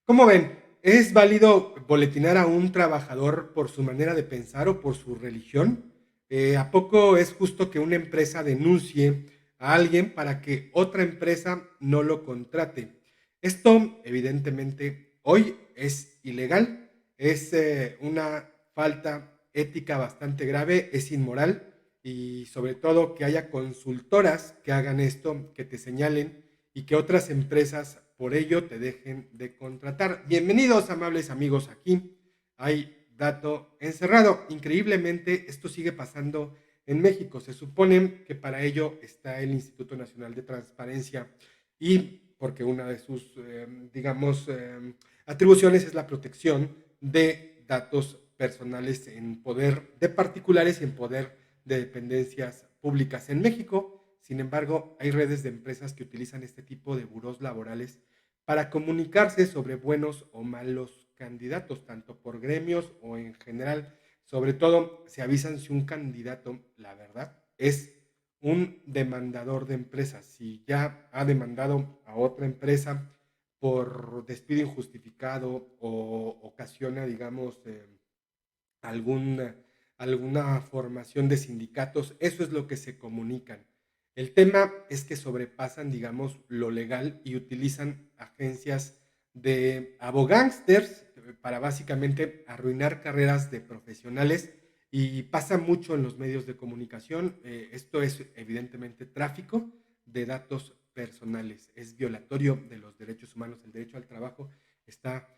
¿Cómo ven? ¿Es válido boletinar a un trabajador por su manera de pensar o por su religión? ¿A poco es justo que una empresa denuncie a alguien para que otra empresa no lo contrate? Esto, evidentemente, hoy es ilegal, es una falta ética bastante grave, es inmoral y sobre todo que haya consultoras que hagan esto, que te señalen y que otras empresas por ello te dejen de contratar. Bienvenidos, amables amigos, aquí hay dato encerrado. Increíblemente, esto sigue pasando en México. Se supone que para ello está el Instituto Nacional de Transparencia y porque una de sus, digamos, atribuciones es la protección de datos personales en poder de particulares y en poder de dependencias públicas en México. Sin embargo, hay redes de empresas que utilizan este tipo de burós laborales para comunicarse sobre buenos o malos candidatos, tanto por gremios o en general. Sobre todo, se avisan si un candidato, la verdad, es un demandador de empresas. Si ya ha demandado a otra empresa por despido injustificado o ocasiona, digamos, alguna, alguna formación de sindicatos, eso es lo que se comunican. El tema es que sobrepasan, digamos, lo legal y utilizan agencias de abogánsters para básicamente arruinar carreras de profesionales y pasa mucho en los medios de comunicación. Esto es evidentemente tráfico de datos personales, es violatorio de los derechos humanos. El derecho al trabajo está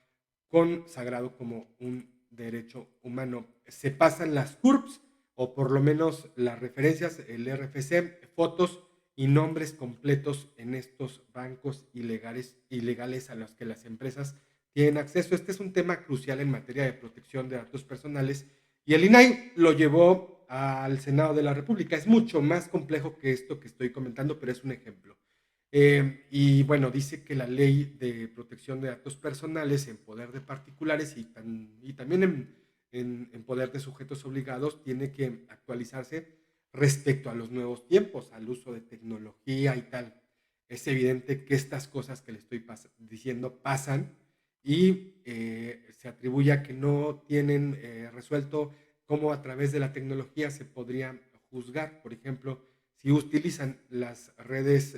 consagrado como un derecho humano. Se pasan las CURPS o por lo menos las referencias, el RFC, fotos y nombres completos en estos bancos ilegales a los que las empresas tienen acceso. Este es un tema crucial en materia de protección de datos personales y el INAI lo llevó al Senado de la República. Es mucho más complejo que esto que estoy comentando, pero es un ejemplo. Y bueno, dice que la ley de protección de datos personales en poder de particulares y también en poder de sujetos obligados tiene que actualizarse respecto a los nuevos tiempos, al uso de tecnología y tal. Es evidente que estas cosas que le estoy diciendo pasan y se atribuye a que no tienen resuelto cómo a través de la tecnología se podría juzgar. Por ejemplo, si utilizan las redes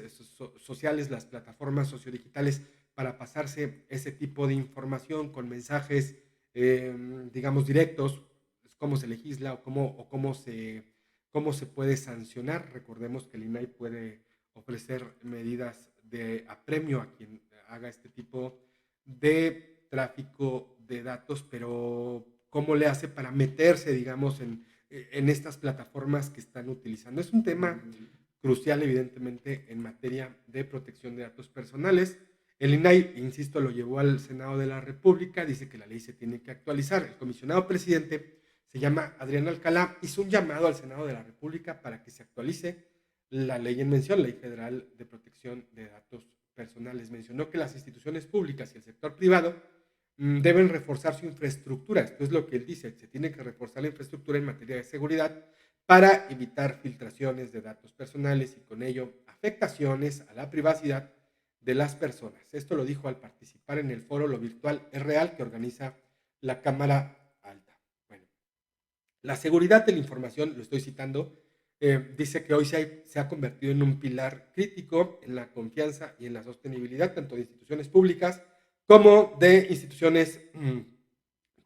sociales, las plataformas sociodigitales para pasarse ese tipo de información con mensajes, digamos, directos, cómo se legisla cómo se puede sancionar. Recordemos que el INAI puede ofrecer medidas de apremio a quien haga este tipo de tráfico de datos, pero ¿cómo le hace para meterse, digamos, en estas plataformas que están utilizando? Es un tema crucial, evidentemente, en materia de protección de datos personales. El INAI, insisto, lo llevó al Senado de la República, dice que la ley se tiene que actualizar. El comisionado presidente se llama Adrián Alcalá, hizo un llamado al Senado de la República para que se actualice la ley en mención, Ley Federal de Protección de Datos Personales. Mencionó que las instituciones públicas y el sector privado deben reforzar su infraestructura. Esto es lo que él dice, se tiene que reforzar la infraestructura en materia de seguridad para evitar filtraciones de datos personales y con ello afectaciones a la privacidad de las personas. Esto lo dijo al participar en el foro Lo Virtual es Real que organiza la Cámara Alta. Bueno, la seguridad de la información, lo estoy citando, dice que hoy se ha convertido en un pilar crítico en la confianza y en la sostenibilidad tanto de instituciones públicas como de instituciones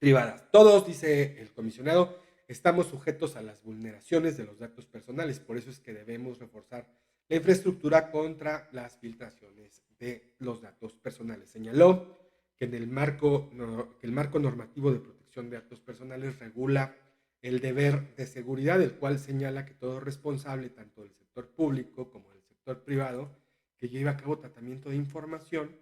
privadas. Todos, dice el comisionado, estamos sujetos a las vulneraciones de los datos personales, por eso es que debemos reforzar la infraestructura contra las filtraciones de los datos personales. Señaló que, que el marco normativo de protección de datos personales regula el deber de seguridad, el cual señala que todo responsable, tanto del sector público como del sector privado, que lleve a cabo tratamiento de información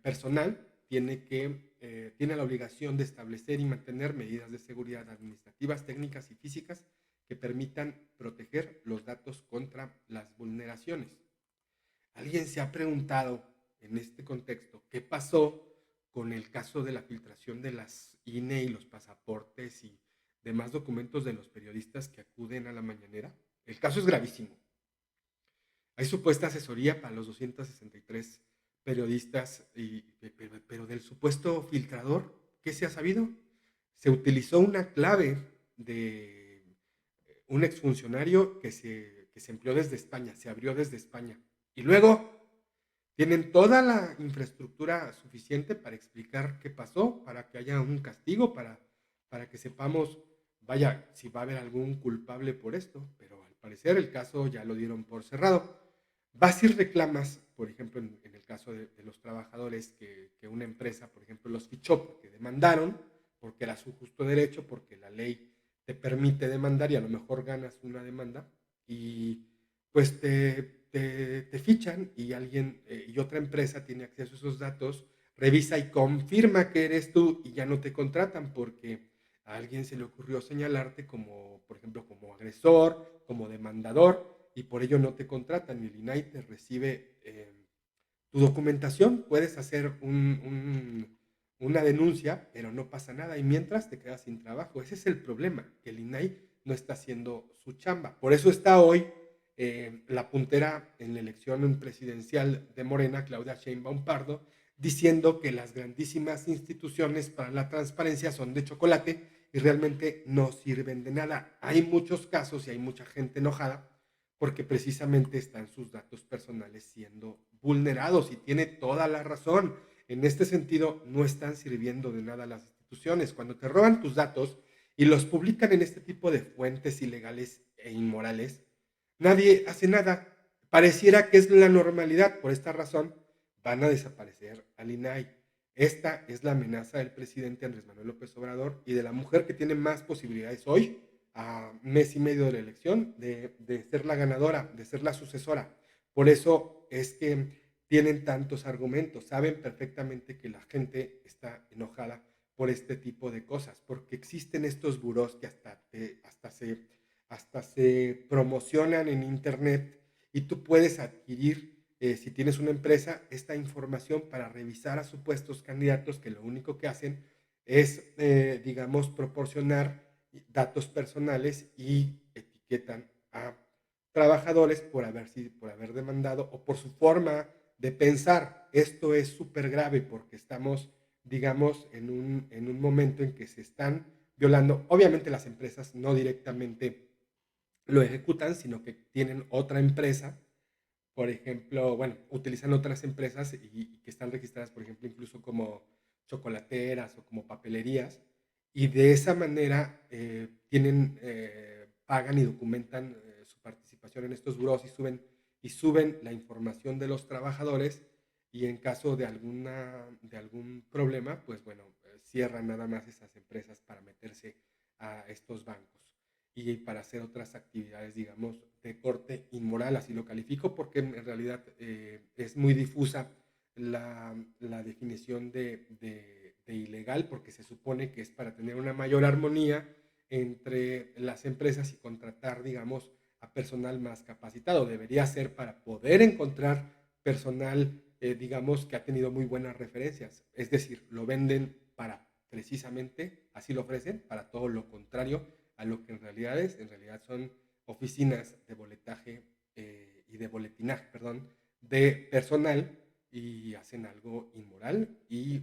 personal, tiene la obligación de establecer y mantener medidas de seguridad administrativas, técnicas y físicas que permitan proteger los datos contra las vulneraciones. ¿Alguien se ha preguntado en este contexto qué pasó con el caso de la filtración de las INE y los pasaportes y demás documentos de los periodistas que acuden a la mañanera? El caso es gravísimo. Hay supuesta asesoría para los 263 periodistas, pero el supuesto filtrador, ¿qué se ha sabido? Se utilizó una clave de un exfuncionario que se empleó desde España, se abrió desde España. Y luego tienen toda la infraestructura suficiente para explicar qué pasó, para que haya un castigo, para que sepamos, vaya, si va a haber algún culpable por esto, pero al parecer el caso ya lo dieron por cerrado. Vas y reclamas, por ejemplo, en el caso de los trabajadores, que una empresa, por ejemplo, los fichó porque demandaron, porque era su justo derecho, porque la ley te permite demandar y a lo mejor ganas una demanda y pues te fichan y alguien y otra empresa tiene acceso a esos datos, revisa y confirma que eres tú y ya no te contratan porque a alguien se le ocurrió señalarte como, por ejemplo, como agresor, como demandador y por ello no te contratan y el INAI te recibe tu documentación, puedes hacer una denuncia, pero no pasa nada y mientras te quedas sin trabajo. Ese es el problema, que el INAI no está haciendo su chamba. Por eso está hoy la puntera en la elección presidencial de Morena, Claudia Sheinbaum Pardo, diciendo que las grandísimas instituciones para la transparencia son de chocolate y realmente no sirven de nada. Hay muchos casos y hay mucha gente enojada porque precisamente están sus datos personales siendo vulnerados y tiene toda la razón. En este sentido, no están sirviendo de nada las instituciones. Cuando te roban tus datos y los publican en este tipo de fuentes ilegales e inmorales, nadie hace nada. Pareciera que es la normalidad. Por esta razón, van a desaparecer al INAI. Esta es la amenaza del presidente Andrés Manuel López Obrador y de la mujer que tiene más posibilidades hoy, a mes y medio de la elección, de ser la ganadora, de ser la sucesora. Por eso es que tienen tantos argumentos. Saben perfectamente que la gente está enojada por este tipo de cosas, porque existen estos burós que hasta se promocionan en internet y tú puedes adquirir, si tienes una empresa, esta información para revisar a supuestos candidatos que lo único que hacen es, digamos, proporcionar datos personales y etiquetan a trabajadores por haber demandado o por su forma de pensar. Esto es súper grave porque estamos, digamos, en un momento en que se están violando. Obviamente las empresas no directamente lo ejecutan, sino que tienen otra empresa, por ejemplo, bueno, utilizan otras empresas y que están registradas, por ejemplo, incluso como chocolateras o como papelerías, y de esa manera pagan y documentan su participación en estos buros y suben la información de los trabajadores y en caso de algún problema, pues bueno, cierran nada más esas empresas para meterse a estos bancos y para hacer otras actividades, digamos, de corte inmoral, así lo califico, porque en realidad es muy difusa la definición de ilegal, porque se supone que es para tener una mayor armonía entre las empresas y contratar, digamos, a personal más capacitado. Debería ser para poder encontrar personal, digamos, que ha tenido muy buenas referencias. Es decir, lo venden para precisamente, así lo ofrecen, para todo lo contrario a lo que en realidad son oficinas de boletaje y de boletinaje, perdón, de personal y hacen algo inmoral y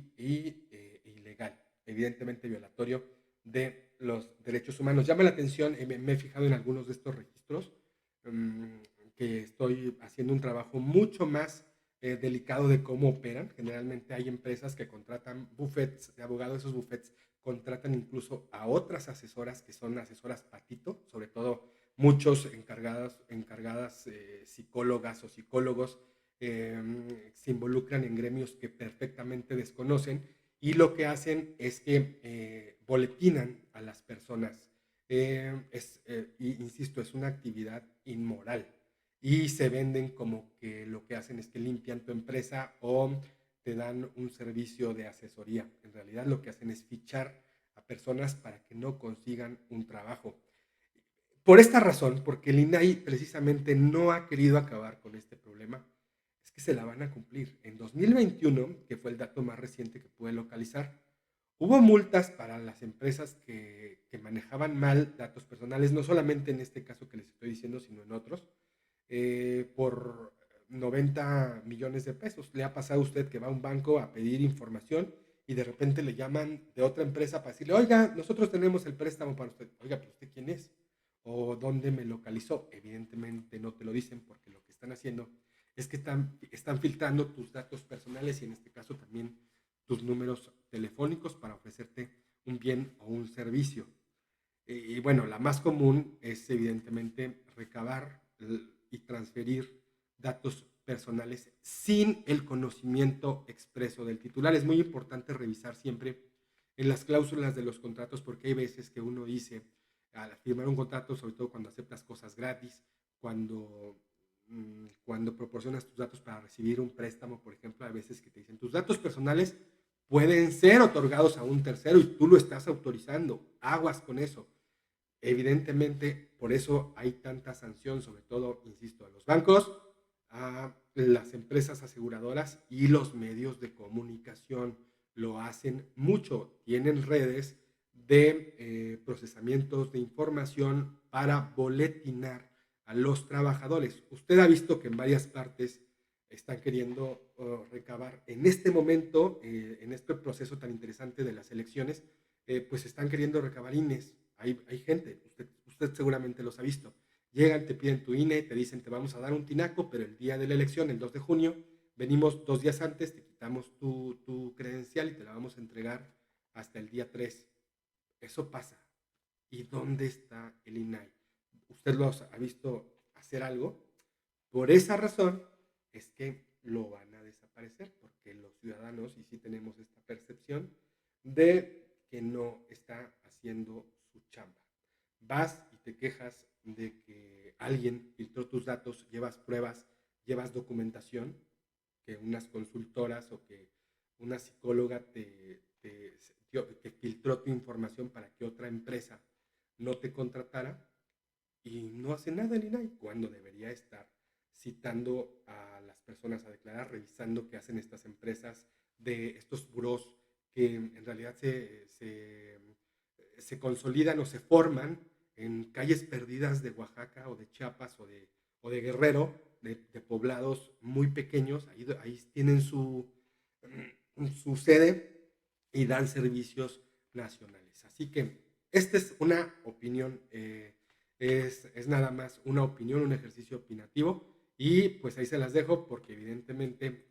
ilegal, evidentemente violatorio de los derechos humanos. Llama la atención, me he fijado en algunos de estos registros, um, que estoy haciendo un trabajo mucho más delicado de cómo operan. Generalmente hay empresas que contratan buffets de abogados, esos buffets contratan incluso a otras asesoras que son asesoras patito, sobre todo muchos encargadas psicólogas o psicólogos se involucran en gremios que perfectamente desconocen y lo que hacen es que boletinan a las personas. Insisto, es una actividad inmoral y se venden como que lo que hacen es que limpian tu empresa o te dan un servicio de asesoría. En realidad lo que hacen es fichar a personas para que no consigan un trabajo. Por esta razón, porque el INAI precisamente no ha querido acabar con este problema, es que se la van a cumplir. En 2021, que fue el dato más reciente que pude localizar, hubo multas para las empresas que manejaban mal datos personales, no solamente en este caso que les estoy diciendo, sino en otros, por 90 millones de pesos. ¿Le ha pasado a usted que va a un banco a pedir información y de repente le llaman de otra empresa para decirle, oiga, nosotros tenemos el préstamo para usted? Oiga, pero ¿usted quién es? ¿O dónde me localizó? Evidentemente no te lo dicen porque lo que están haciendo es que están filtrando tus datos personales y en este caso también tus números telefónicos para ofrecerte un bien o un servicio. Y bueno, la más común es evidentemente recabar y transferir datos personales sin el conocimiento expreso del titular. Es muy importante revisar siempre en las cláusulas de los contratos porque hay veces que uno dice, al firmar un contrato, sobre todo cuando aceptas cosas gratis, cuando, cuando proporcionas tus datos para recibir un préstamo, por ejemplo, hay veces que te dicen, tus datos personales pueden ser otorgados a un tercero y tú lo estás autorizando. Aguas con eso. Evidentemente, por eso hay tanta sanción, sobre todo, insisto, a los bancos, a las empresas aseguradoras y los medios de comunicación. Lo hacen mucho. Tienen redes de procesamientos de información para boletinar a los trabajadores. Usted ha visto que en varias partes están queriendo recabar en este momento, en este proceso tan interesante de las elecciones, pues están queriendo recabar INES. Hay gente, usted seguramente los ha visto. Llegan, te piden tu INE, te dicen te vamos a dar un tinaco, pero el día de la elección, el 2 de junio, venimos 2 días antes, te quitamos tu credencial y te la vamos a entregar hasta el día 3. Eso pasa. ¿Y dónde está el INAI? ¿Usted los ha visto hacer algo? Por esa razón es que lo van a desaparecer, porque los ciudadanos, y sí tenemos esta percepción, de que no está haciendo su chamba. Vas y te quejas de que alguien filtró tus datos, llevas pruebas, llevas documentación, que unas consultoras o que una psicóloga te filtró tu información para que otra empresa no te contratara y no hace nada el INAI cuando debería estar citando a las personas a declarar, revisando qué hacen estas empresas de estos burós que en realidad se consolidan o se forman en calles perdidas de Oaxaca o de Chiapas o de Guerrero, de poblados muy pequeños, ahí tienen su sede y dan servicios nacionales. Así que esta es una opinión, es nada más una opinión, un ejercicio opinativo y pues ahí se las dejo porque evidentemente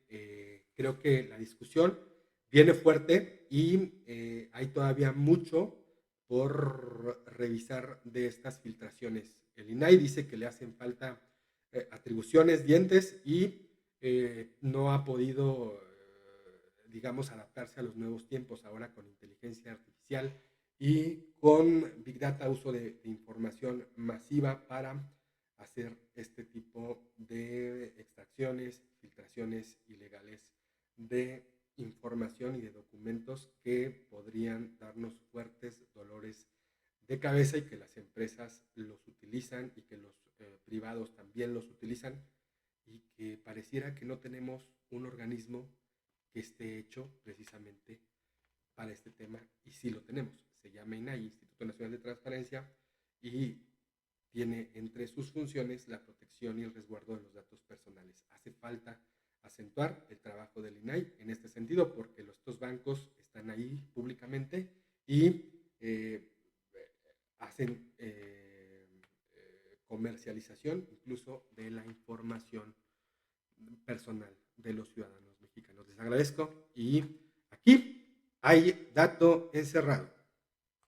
creo que la discusión viene fuerte y hay todavía mucho por revisar de estas filtraciones. El INAI dice que le hacen falta atribuciones, dientes y no ha podido, digamos, adaptarse a los nuevos tiempos ahora con inteligencia artificial y con Big Data, uso de información masiva para hacer este tipo de extracciones, filtraciones ilegales de información y de documentos que podrían darnos fuertes dolores de cabeza y que las empresas los utilizan y que los privados también los utilizan y que pareciera que no tenemos un organismo que esté hecho precisamente para este tema y sí lo tenemos. Se llama INAI, Instituto Nacional de Transparencia, y tiene entre sus funciones la protección y el resguardo de los datos personales. Hace falta acentuar el trabajo del INAI en este sentido porque estos bancos están ahí públicamente y hacen comercialización incluso de la información personal de los ciudadanos mexicanos. Les agradezco y aquí hay dato encerrado.